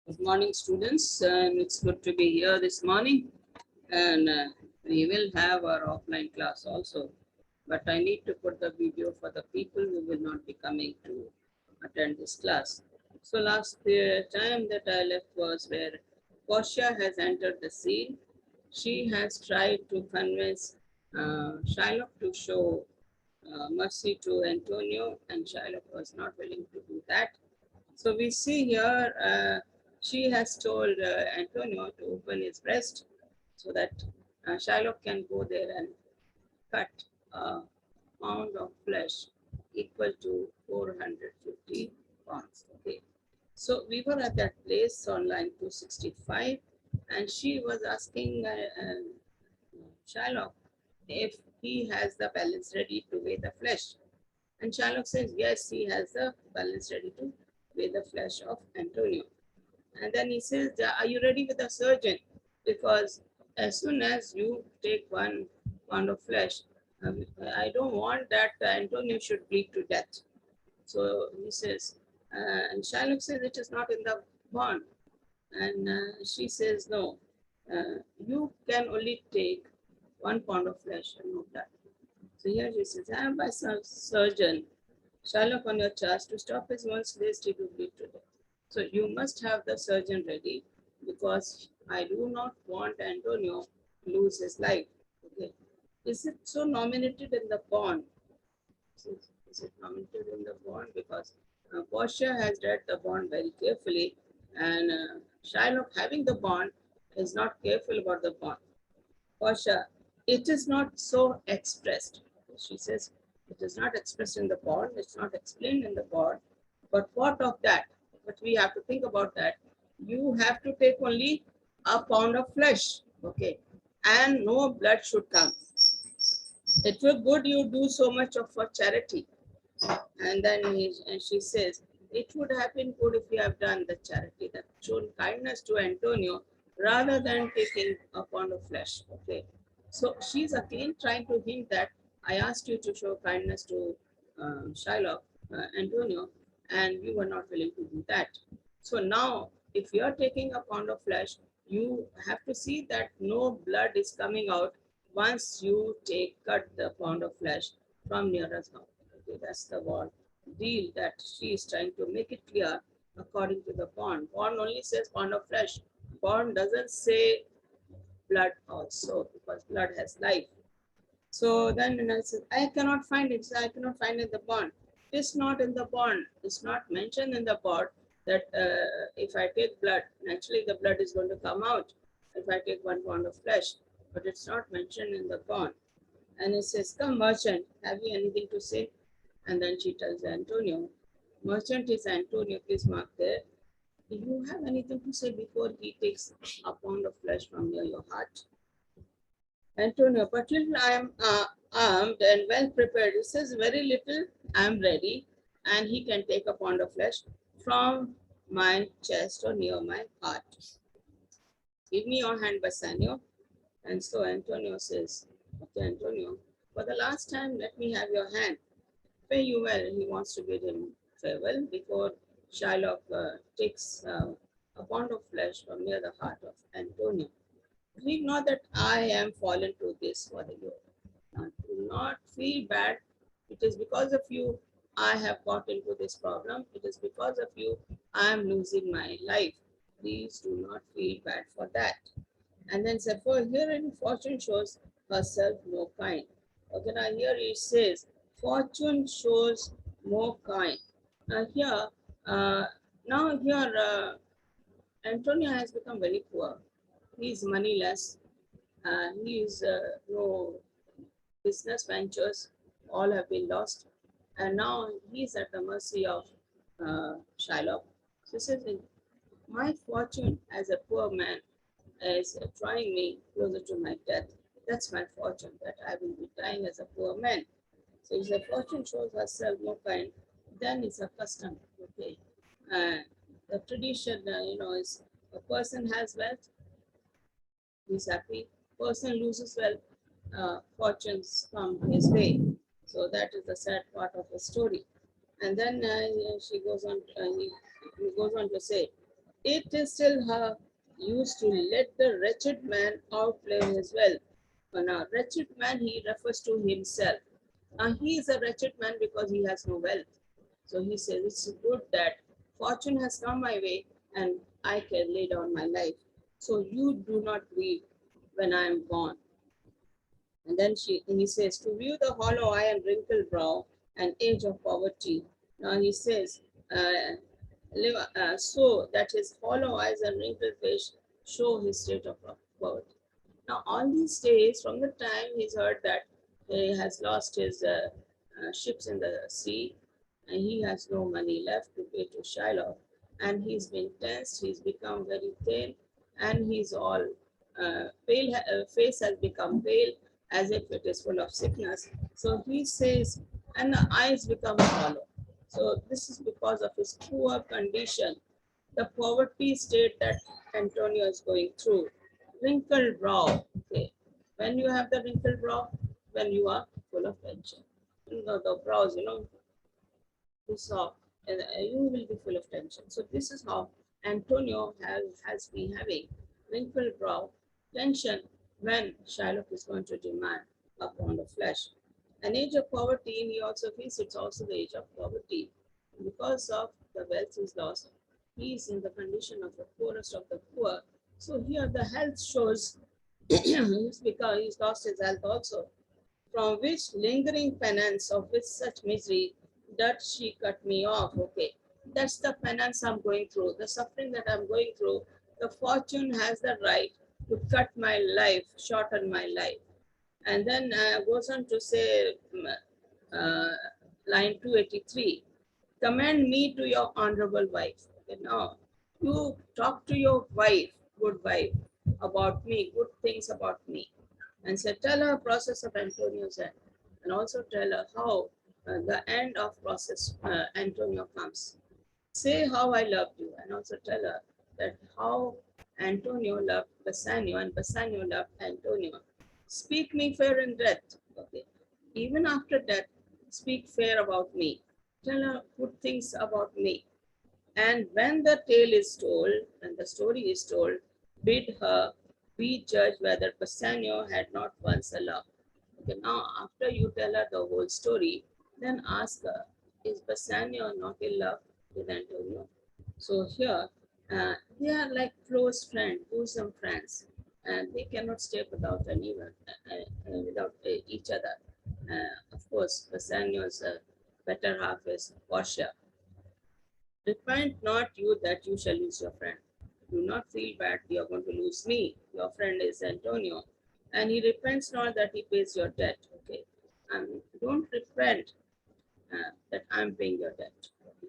Good morning, students, and it's good to be here this morning. And we will have our offline class also, but I need to put the video for the people who will not be coming to attend this class. So last time that I left was where Portia has entered the scene. She has tried to convince Shylock to show mercy to Antonio, and Shylock was not willing to do that. So we see here, she has told Antonio to open his breast so that Shylock can go there and cut a pound of flesh equal to 450 pounds. Okay. So we were at that place on line 265, and she was asking Shylock if he has the balance ready to weigh the flesh. And Shylock says, yes, he has the balance ready to weigh the flesh of Antonio. And then he says, are you ready with the surgeon? Because as soon as you take 1 pound of flesh, I don't want that Antonio should bleed to death. So he says, and Shylock says, it is not in the bond. And she says, no, you can only take 1 pound of flesh and no blood. So here she says, I am by surgeon, Shylock on your chest to stop his wounds lest he will bleed to death. So you must have the surgeon ready because I do not want Antonio to lose his life. Okay. Is it so nominated in the bond? Is it nominated in the bond? Because Portia has read the bond very carefully, and Shylock, having the bond, is not careful about the bond. Portia, it is not so expressed. She says, it is not expressed in the bond, it's not explained in the bond. But what of that? But we have to think about that. You have to take only a pound of flesh, okay, and no blood should come. It will good you do so much of for charity. And then she says, it would have been good if you have done the charity, that shown kindness to Antonio rather than taking a pound of flesh. Okay. So she's again trying to hint that I asked you to show kindness to Shylock, Antonio, and you were not willing to do that. So now, if you are taking a pound of flesh, you have to see that no blood is coming out once you cut the pound of flesh from Neera's mouth. Okay, that's the word deal that she is trying to make it clear according to the bond. Bond only says pound of flesh. Bond doesn't say blood also because blood has life. So then I said, I cannot find it. So I cannot find it in the bond. It's not in the bond. It's not mentioned in the bond that if I take blood, naturally the blood is going to come out if I take 1 pound of flesh. But it's not mentioned in the bond. And it says, come merchant, have you anything to say? And then she tells Antonio, merchant is Antonio, please mark there. Do you have anything to say before he takes a pound of flesh from near your heart? Antonio, but little I am armed and well prepared. He says, very little, I am ready, and he can take a pound of flesh from my chest or near my heart. Give me your hand, Bassanio. And so Antonio says, okay, Antonio, for the last time, let me have your hand. Fare you well. He wants to bid him farewell before Shylock takes a pound of flesh from near the heart of Antonio. Grieve not that I am fallen to this for you. Now, do not feel bad. It is because of you I have got into this problem. It is because of you I am losing my life. Please do not feel bad for that. And then said, for herein fortune shows herself more kind. Okay, now here it says, fortune shows more kind. Here, now here, Antonio has become very poor. He is moneyless. He is no business ventures. All have been lost. And now he is at the mercy of Shylock. So he says, my fortune as a poor man is drawing me closer to my death. That's my fortune, that I will be dying as a poor man. So if the fortune shows herself more kind, then it's a custom. Okay. The tradition, is a person has wealth, he's happy. Person loses wealth, fortunes come his way. So that is the sad part of the story. And then she goes on. He goes on to say, It is still her used to let the wretched man outplay his wealth. Now, wretched man, he refers to himself. He is a wretched man because he has no wealth. So he says, it's good that fortune has come my way and I can lay down my life. So you do not grieve when I am gone. And then he says, to view the hollow eye and wrinkled brow and age of poverty. Now he says, so that his hollow eyes and wrinkled face show his state of poverty. Now, all these days, from the time he's heard that he has lost his ships in the sea, and he has no money left to pay to Shiloh, and he's been tensed, he's become very thin, and he's all pale, face has become pale, as if it is full of sickness. So he says, and the eyes become hollow. So this is because of his poor condition, the poverty state that Antonio is going through. Wrinkled brow. Okay. When you have the wrinkled brow, when you are full of tension. The brows, too soft, and you will be full of tension. So this is how Antonio has been having wrinkled brow, tension when Shylock is going to demand upon the flesh. An age of poverty, and he also feels it's also the age of poverty. Because of the wealth is lost, he is in the condition of the poorest of the poor. So here the health shows he's lost his health also. From which lingering penance of which such misery doth she cut me off. Okay, that's the penance I'm going through, the suffering that I'm going through. The fortune has the right to cut my life, shorten my life. And then goes on to say, uh, line 283, commend me to your honorable wife. Okay, now, you talk to your wife, good wife, about me, good things about me. And say, tell her process of Antonio's end. And also tell her how the end of process Antonio comes. Say how I loved you. And also tell her that how Antonio loved Bassanio and Bassanio loved Antonio. Speak me fair in death. Okay. Even after death, speak fair about me. Tell her good things about me. And when the tale is told, when the story is told, bid her be judge whether Bassanio had not once a love. Okay, now after you tell her the whole story, then ask her, is Bassanio not in love with Antonio? So here, they are like close friends, bosom friends, and they cannot stay without anyone, without each other. Of course, Bassanio's better half is Portia. Repent not you that you shall lose your friend. Do not feel bad you are going to lose me. Your friend is Antonio. And he repents not that he pays your debt. Okay. And don't repent that I'm paying your debt.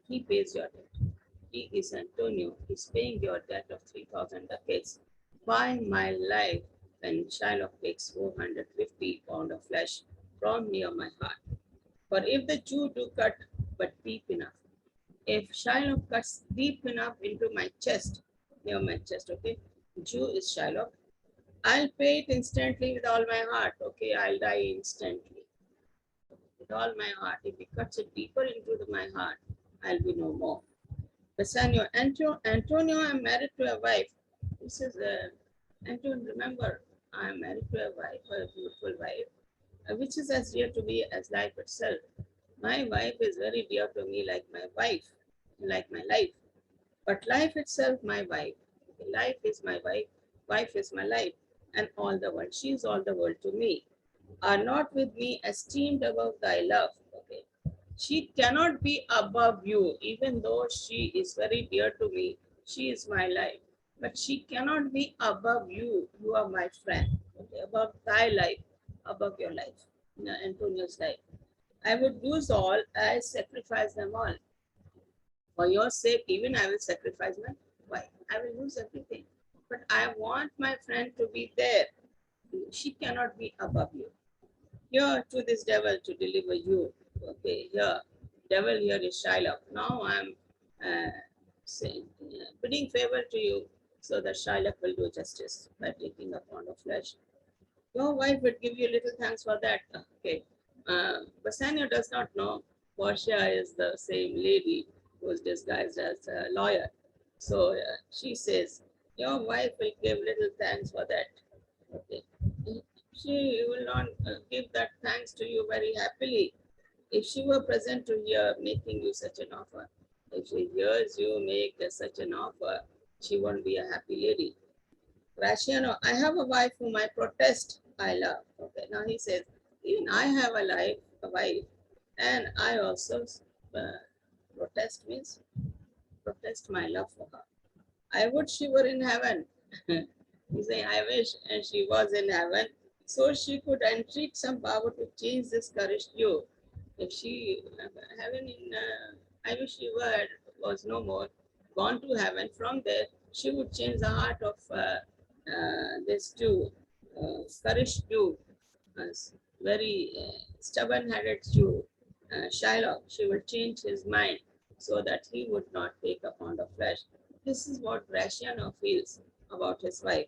He pays your debt. He is Antonio. He's paying your debt of 3,000 ducats. Buying my life when Shylock takes 450 pounds of flesh from near my heart. For if the Jew do cut but deep enough, if Shylock cuts deep enough into my chest, near my chest, okay, Jew is Shylock, I'll pay it instantly with all my heart, okay, I'll die instantly. With all my heart, if he cuts it deeper into my heart, I'll be no more. Bassanio, Antonio, I'm married to a wife. This is, Antonio, remember, I'm married to a wife, a beautiful wife, which is as dear to me as life itself. My wife is very dear to me like my wife, like my life. But life itself, my wife. Life is my wife is my life, and all the world. She is all the world to me. Are not with me esteemed above thy love. Okay. She cannot be above you, even though she is very dear to me. She is my life. But she cannot be above you. You are my friend. Okay. Above thy life, above your life, Antonio's life. I would lose all, I sacrifice them all. For your sake, even I will sacrifice my wife. I will lose everything. But I want my friend to be there. She cannot be above you. Here to this devil to deliver you. Okay, here. Devil here is Shylock. Now I'm saying, bidding favor to you so that Shylock will do justice by taking a pound of flesh. Your wife would give you little thanks for that. Okay. Bassanio does not know Portia is the same lady who is disguised as a lawyer. So she says, your wife will give little thanks for that. Okay. She will not give that thanks to you very happily if she were present to hear making you such an offer. If she hears you make such an offer, she won't be a happy lady. Graciano, I have a wife whom I protest I love. Okay, now he says, even I have a wife, and I also protest means protest my love for her. I would she were in heaven. He say, I wish and she was in heaven, so she could entreat some power to change this cursed you. If she heaven in I wish she were was no more, gone to heaven. From there, she would change the heart of this Jew, cursed Jew, uh, very stubborn-headed Jew, Shylock. She would change his mind so that he would not take a pound of flesh. This is what Graciano feels about his wife.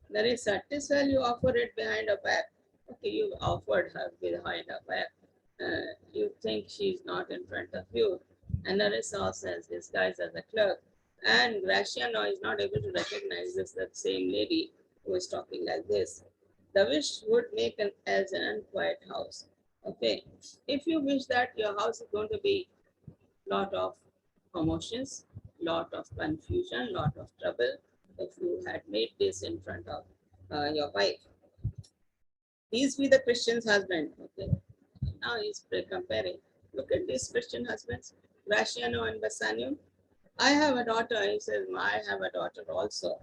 There is satisfied you offer it behind her back. Okay, you offered her behind her back. You think she's not in front of you. And Larissa says disguised as a clerk. And Graciano is not able to recognize this the same lady who is talking like this. The wish would make an as an unquiet house. Okay. If you wish that your house is going to be lot of commotions, lot of confusion, lot of trouble, if you had made this in front of your wife. These be the Christian's husband. Okay. Now he's comparing. Look at these Christian husbands, Graciano and Bassanio. I have a daughter. He says, I have a daughter also.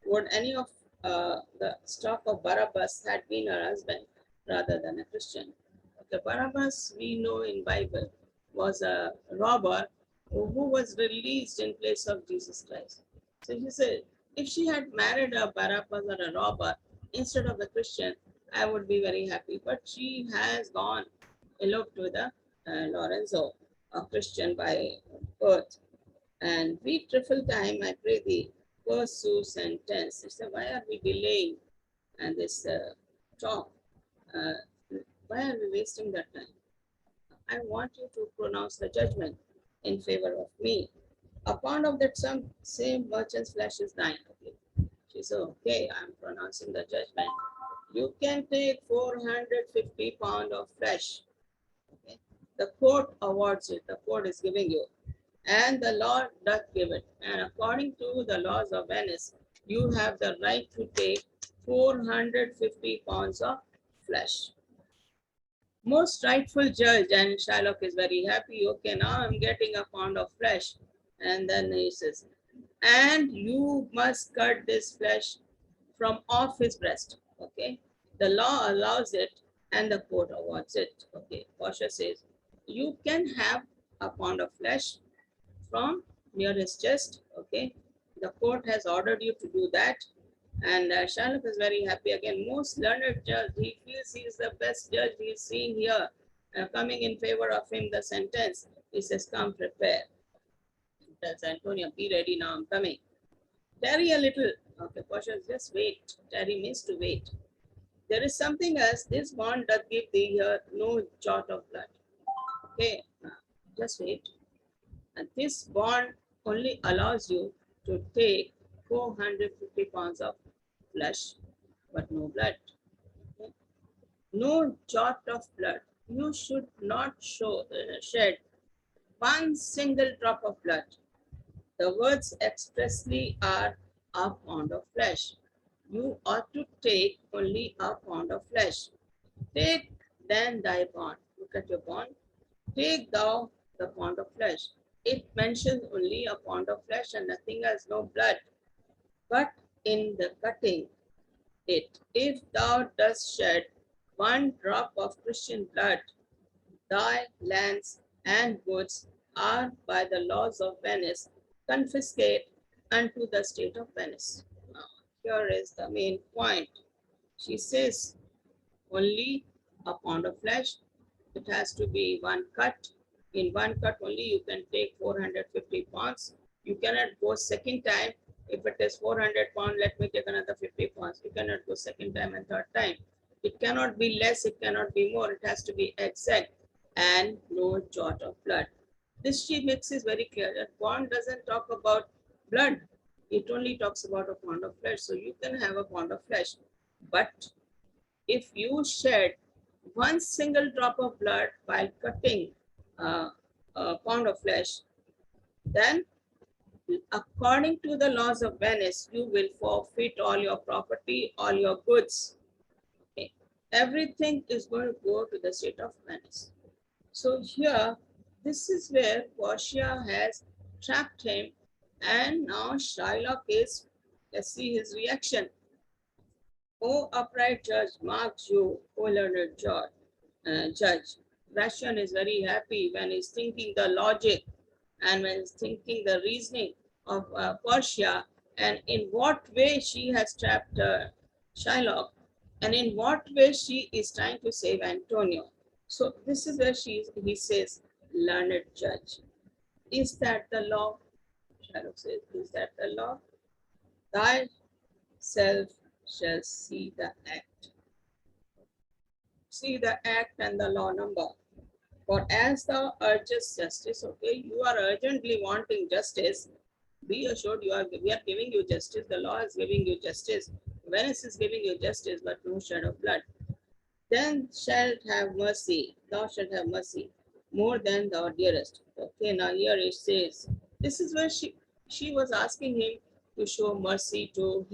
Would any of the stock of Barabbas had been her husband rather than a Christian? Okay, Barabbas, we know in Bible, was a robber who was released in place of Jesus Christ. So he said, if she had married a Barabbas or a robber instead of a Christian, I would be very happy. But she has gone eloped with a Lorenzo, a Christian by birth. And we trifle time, I pray thee, pursue sentence. He said, why are we delaying and this talk? Why are we wasting that time? I want you to pronounce the judgment in favor of me. Upon of that same merchant's flesh is thine. Okay. She said, okay, I'm pronouncing the judgment. You can take 450 pounds of flesh. Okay. The court awards it. The court is giving you. And the law doth give it. And according to the laws of Venice, you have the right to take 450 pounds of flesh. Most rightful judge, and Shylock is very happy. Okay, now I'm getting a pound of flesh. And then he says, and you must cut this flesh from off his breast. Okay, the law allows it and the court awards it. Okay, Pasha says, you can have a pound of flesh from near his chest. Okay, the court has ordered you to do that. And Shylock is very happy again. Most learned judge, he feels he is the best judge he's seen here. Coming in favor of him, the sentence, he says, come prepare. He tells Antonio, be ready now, I'm coming. Tarry a little. Okay, Pasha, just wait. Tarry means to wait. There is something else. This bond doth give thee here no jot of blood. Okay, just wait. And this bond only allows you to take 450 pounds of flesh, but no blood. Okay? No jot of blood. You should not shed one single drop of blood. The words expressly are a pound of flesh. You ought to take only a pound of flesh. Take then thy bond. Look at your bond. Take thou the pound of flesh. It mentions only a pound of flesh and nothing else, no blood. But in the cutting it, if thou dost shed one drop of Christian blood, thy lands and goods are by the laws of Venice confiscate unto the state of Venice. Now, here is the main point. She says only a pound of flesh. It has to be one cut. In one cut only you can take 450 pounds. You cannot go second time. If it is 400 pounds, let me take another 50 pounds. You cannot go second time and third time. It cannot be less, it cannot be more. It has to be exact and no jot of blood. This she makes is very clear that bond doesn't talk about blood. It only talks about a pound of flesh. So you can have a pound of flesh. But if you shed one single drop of blood while cutting a pound of flesh, then according to the laws of Venice, you will forfeit all your property, all your goods. Okay. Everything is going to go to the state of Venice. So here, this is where Portia has trapped him, and now Shylock is, let's see his reaction. O upright judge, mark you, O learned judge. Russian is very happy when he's thinking the logic and when he's thinking the reasoning of Portia, and in what way she has trapped Shylock, and in what way she is trying to save Antonio. So this is where he says, learned judge. Is that the law? Shylock says, is that the law? Thyself shall see the act. See the act and the law number. For as thou urgest justice, okay, you are urgently wanting justice. Be assured we are giving you justice. The law is giving you justice. Venice is giving you justice, but no shed of blood. Then shalt have mercy. Thou shalt have mercy more than thou dearest. Okay, now here it says, this is where she was asking him to show mercy to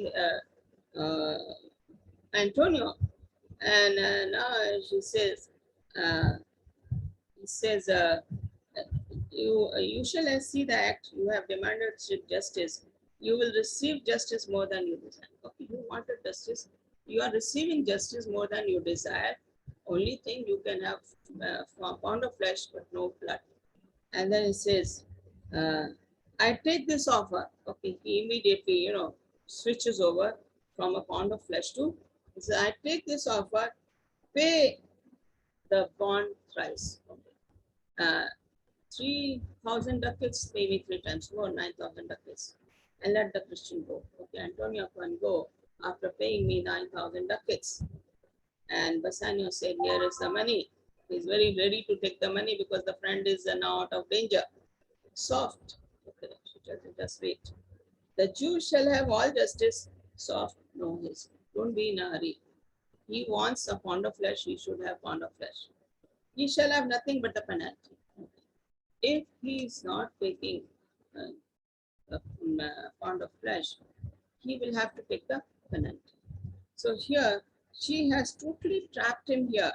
Antonio. And now she says, he says, you shall see the act. You have demanded justice. You will receive justice more than you desire. Okay, you wanted justice. You are receiving justice more than you desire. Only thing you can have a pound of flesh, but no blood. And then it says, I take this offer. Okay, he immediately, switches over from a pound of flesh to, he says, I take this offer, pay the bond thrice. Okay. 3,000 ducats, pay me 3 times more, 9,000 ducats, and let the Christian go. Okay, Antonio can go after paying me 9,000 ducats. And Bassanio said, here is the money. He's very ready to take the money because the friend is now out of danger. Soft. Okay, just wait. The Jew shall have all justice. Soft, no haste. Don't be in a hurry. He wants a pound of flesh, he should have pound of flesh. He shall have nothing but the penalty. If he is not taking a pound of flesh, he will have to take the penalty. So here, she has totally trapped him here.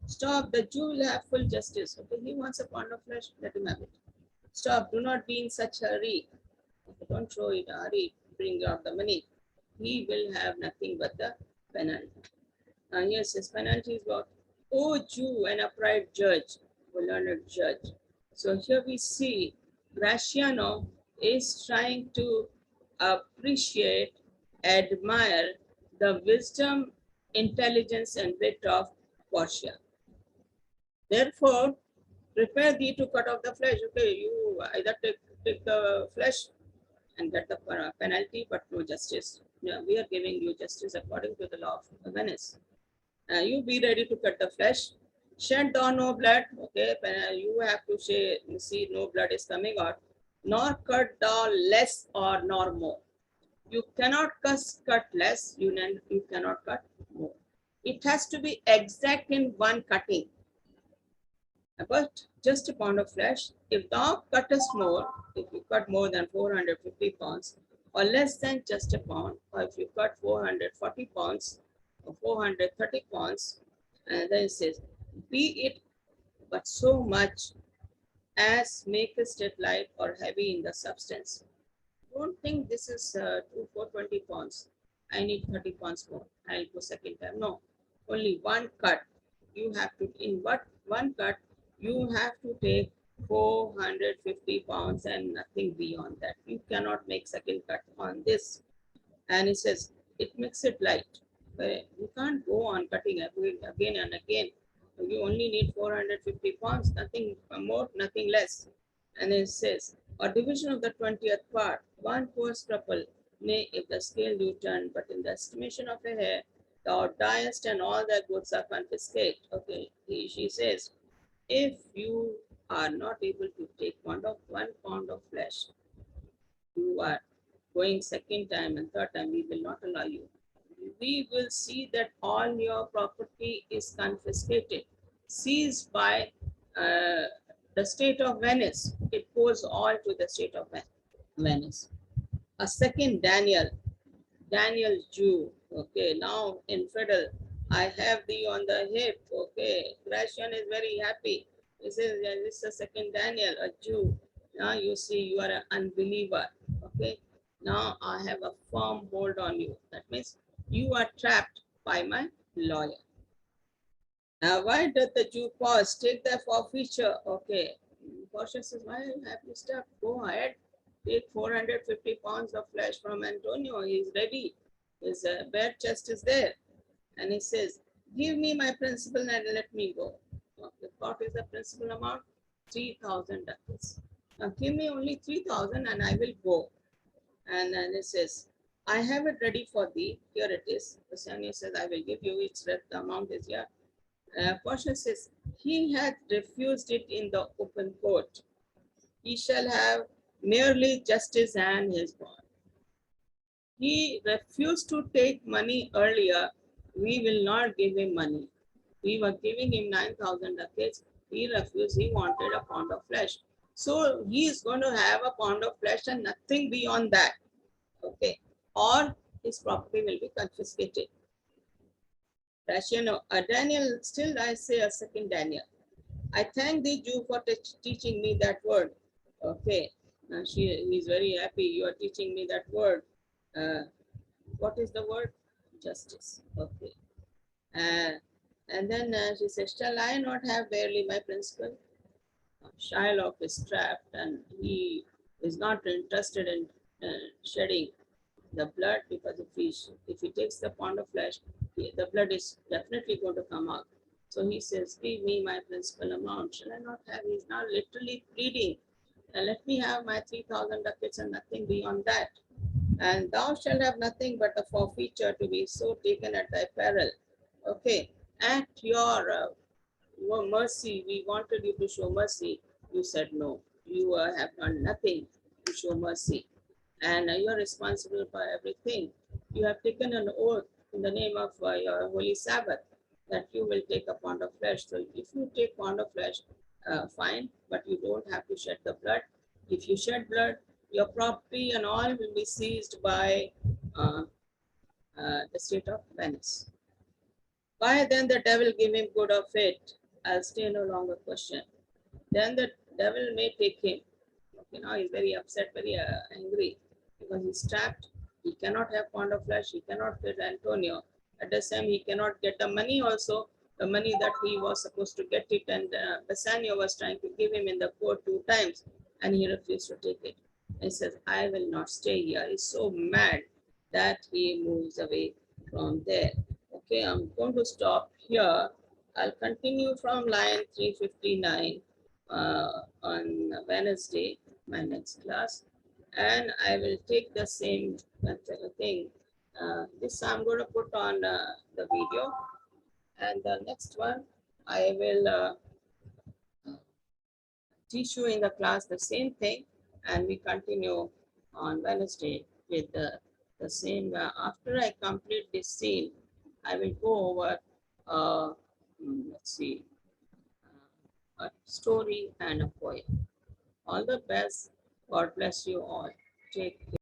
Stop, the Jew will have full justice. Okay, he wants a pound of flesh, let him have it. Stop, do not be in such a hurry. Okay, don't show it a hurry, bring out the money. He will have nothing but the penalty. Yes, his penalty is what? O Jew, an upright judge, a learned judge. So here we see Graciano is trying to appreciate, admire the wisdom, intelligence, and wit of Portia. Therefore, prepare thee to cut off the flesh. Okay, you either take the flesh and get the penalty, but no justice. Yeah, we are giving you justice according to the law of Venice. You be ready to cut the flesh. Shed thou no blood. Okay, you have to see no blood is coming out. Nor cut thou less or nor more. You cannot cut less. You cannot cut more. It has to be exact in one cutting. But just a pound of flesh, if thou cuttest more, if you cut more than 450 pounds, or less than just a pound, or if you cut 440 pounds or 430 pounds, and then it says, be it but so much as makest it light or heavy in the substance. Don't think this is 420 pounds. I need 30 pounds more. I'll go second time. No, only one cut. You have to, in one cut, you have to take 450 pounds and nothing beyond that. You cannot make second cut on this. And it says, it makes it light. You can't go on cutting again and again. You only need 450 pounds, nothing more, nothing less. And it says, a division of the 20th part, one poor scruple, nay, if the scale do turn, but in the estimation of a hair, thou diest and all thy goods are confiscated. Okay, she says, if you are not able to take one pound of flesh, you are going second time and third time, we will not allow you. We will see that all your property is confiscated, seized by the state of Venice. It goes all to the state of Venice. A second Daniel Jew. Okay, now infidel, I have thee on the hip. Okay, Gratian is very happy. He says, yeah, this is the second Daniel, a Jew. Now you see, you are an unbeliever. Okay, now I have a firm hold on you. That means you are trapped by my lawyer. Now, why did the Jew pause? Take the forfeiture. Okay, Portia says, why have you stopped? Go ahead. Take 450 pounds of flesh from Antonio. He's ready. His bare chest is there. And he says, give me my principal and let me go. Okay, what is the principal amount? 3,000 ducats. Now give me only 3,000 and I will go. And then it says, I have it ready for thee. Here it is. The Samuel says, I will give you. It's read. The amount is here. Portia says, he hath refused it in the open court. He shall have merely justice and his bond. He refused to take money earlier. We will not give him money. We were giving him 9,000 ducats. He refused. He wanted a pound of flesh. So he is going to have a pound of flesh and nothing beyond that. Okay. Or his property will be confiscated. Daniel, still I say a second Daniel. I thank thee, Jew, for teaching me that word. Okay. Now he's very happy. You are teaching me that word. What is the word? Justice. Okay. And then she says, shall I not have barely my principal? Shylock is trapped and he is not interested in shedding the blood, because if he takes the pound of flesh, the blood is definitely going to come out. So he says, give me my principal amount. Shall I not have? He's now literally pleading. Let me have my 3,000 ducats and nothing beyond that. And thou shalt have nothing but a forfeiture to be so taken at thy peril. Okay. At your mercy, we wanted you to show mercy. You said no. You have done nothing to show mercy. And you are responsible for everything. You have taken an oath in the name of your holy Sabbath that you will take a pound of flesh. So if you take pound of flesh, fine, but you don't have to shed the blood. If you shed blood, your property and all will be seized by the state of Venice. Why then the devil give him good or fate? I'll stay no longer question. Then the devil may take him. Okay, now he's very upset, very angry, because he's trapped. He cannot have pound of flesh. He cannot get Antonio. At the same, he cannot get the money also. The money that he was supposed to get it, and Bassanio was trying to give him in the court 2 times, and he refused to take it. He says, I will not stay here. He's so mad that he moves away from there. Okay, I'm going to stop here. I'll continue from line 359 on Wednesday, my next class. And I will take the same thing. This I'm going to put on the video. And the next one, I will teach you in the class the same thing. And we continue on Wednesday with the same. After I complete this scene, I will go over, let's see, a story and a poem. All the best. God bless you all. Take care.